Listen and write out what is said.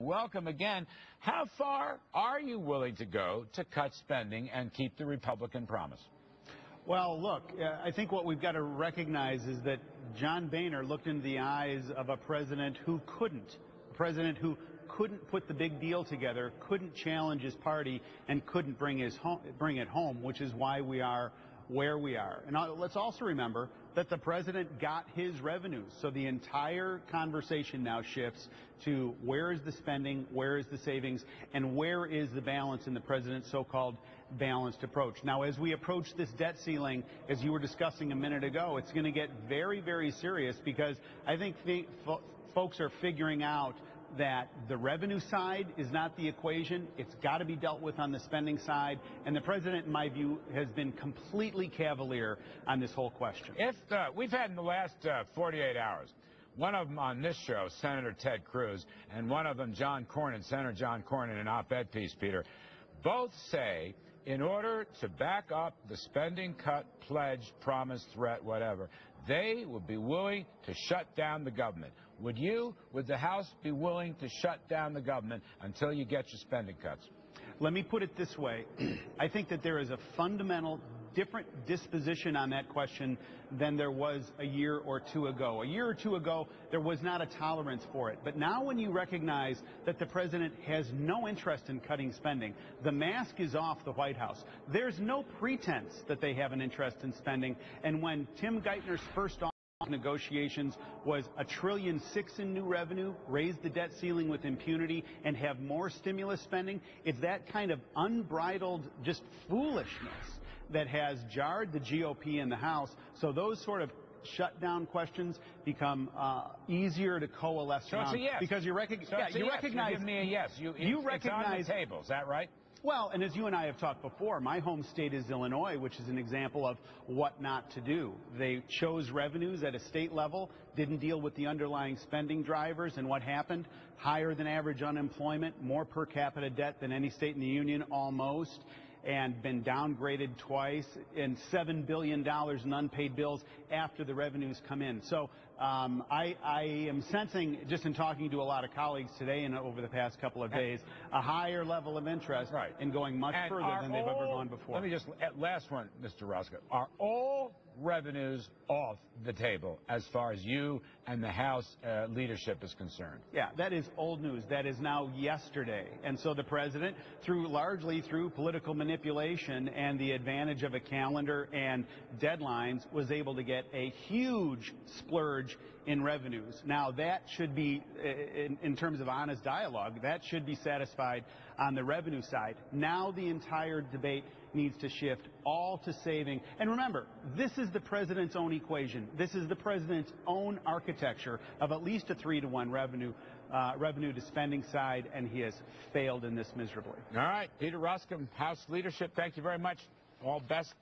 Welcome again. How far are you willing to go to cut spending and keep the Republican promise? Well, look, I think what we've got to recognize is that John Boehner looked into the eyes of a president who couldn't put the big deal together, couldn't challenge his party, and couldn't bring it home, which is why we are where we are. And let's also remember that the president got his revenues. So the entire conversation now shifts to where is the spending, where is the savings, and where is the balance in the president's so-called balanced approach. Now, as we approach this debt ceiling, as you were discussing a minute ago, it's going to get very, very serious because I think folks are figuring out that the revenue side is not the equation. It's got to be dealt with on the spending side. And the president, in my view, has been completely cavalier on this whole question. If we've had in the last 48 hours, one of them on this show, Senator Ted Cruz, and one of them, Senator John Cornyn, in an op-ed piece, Peter, both say in order to back up the spending cut, pledge, promise, threat, whatever, they would be willing to shut down the government. Would the House be willing to shut down the government until you get your spending cuts? Let me put it this way. I think that there is a fundamental different disposition on that question than there was a year or two ago. A year or two ago, there was not a tolerance for it. But now when you recognize that the president has no interest in cutting spending, the mask is off the White House. There's no pretense that they have an interest in spending. And when Tim Geithner's first negotiations was $1.6 trillion in new revenue, raise the debt ceiling with impunity, and have more stimulus spending, it's that kind of unbridled just foolishness that has jarred the GOP in the House. So those sort of shutdown questions become easier to coalesce around. So it's a yes. Because you recognize. You give me a yes. You recognize. It's on the table. Is that right? Well, and as you and I have talked before, my home state is Illinois, which is an example of what not to do. They chose revenues at a state level, didn't deal with the underlying spending drivers, and what happened? Higher than average unemployment, more per capita debt than any state in the union almost, and been downgraded twice, and $7 billion in unpaid bills after the revenues come in. So I am sensing, just in talking to a lot of colleagues today and over the past couple of days, a higher level of interest in going much further than they've ever gone before. Let me just, last one, Mr. Roskam. Are all revenues off the table as far as you and the House leadership is concerned? Yeah, that is old news. That is now yesterday. And so the president, largely through political manipulation and the advantage of a calendar and deadlines, was able to get a huge splurge in revenues. Now, that should be, in terms of honest dialogue, that should be satisfied on the revenue side. Now the entire debate needs to shift all to saving. And remember, this is the president's own equation. This is the president's own architecture of at least a 3-to-1 revenue to spending side, and he has failed in this miserably. All right, Peter Roskam, House leadership, thank you very much. All best.